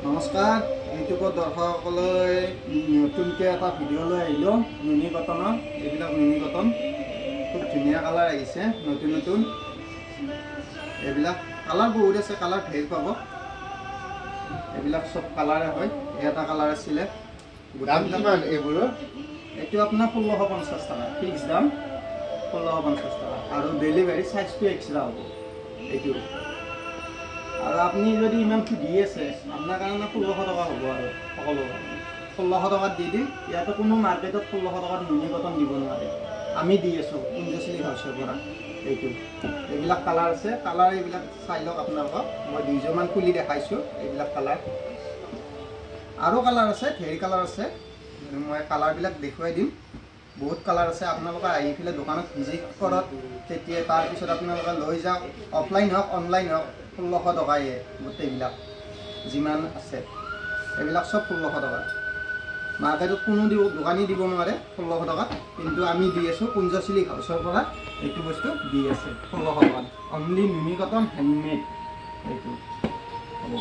নমস্কাৰ ইউটিউবৰ দৰ্শকসকললৈ নতুনকৈ এটা ভিডিঅ' লৈ আহিলোঁ নুনি কটনৰ। এইবিলাক নুনি কটন খুব ধুনীয়া কালাৰ আহিছে, নতুন নতুন। এইবিলাক কালাৰ বহুত আছে, কালাৰ ঢেৰ পাব। এইবিলাক চব কালাৰে হয়। এটা কালাৰ আছিলে, দাম কিমান এইবোৰৰ? এইটো আপোনাৰ 1650 টকা ফিক্স দাম, 1650 টকা। আৰু ডেলিভাৰী চাইজটো এক্সট্ৰা হ'ব এইটো। আৰু আপুনি যদি ইমান দি আছে আপোনাৰ কাৰণে 1600 টকা হ'ব আৰু সকলো 1600 টকাত দি দিম। ইয়াতে কোনো মাৰ্কেটত 1600 টকাত নুনি কটন দিব নোৱাৰে, আমি দি আছোঁ কুঞ্জশ্ৰী হাউচৰ পৰা। এইটো এইবিলাক কালাৰ আছে, কালাৰ এইবিলাক চাই লওক আপোনালোকক। মই 2যোৰমান খুলি দেখাইছোঁ। এইবিলাক কালাৰ আৰু কালাৰ আছে, ঢেৰ কালাৰ আছে। মই কালাৰবিলাক দেখুৱাই দিম। বহুত কালাৰ আছে। আপোনালোকে আহি পেলাই দোকানত ভিজিট কৰক, তেতিয়া তাৰপিছত আপোনালোকে লৈ যাওক। অফলাইন হওক অনলাইন হওক 1600 টকায়ে গোটেইবিলাক যিমান আছে। এইবিলাক চব 1600 টকা। মাৰ্কেটত কোনো দোকানী দিব নোৱাৰে 1600 টকাত, কিন্তু আমি দি আছোঁ কুঞ্জশ্ৰী হাউচৰ পৰা। এইটো বস্তু দি আছে 1600 টকাত। অনলি নুনি কটন হেণ্ডমেড। এইটো হ'ব।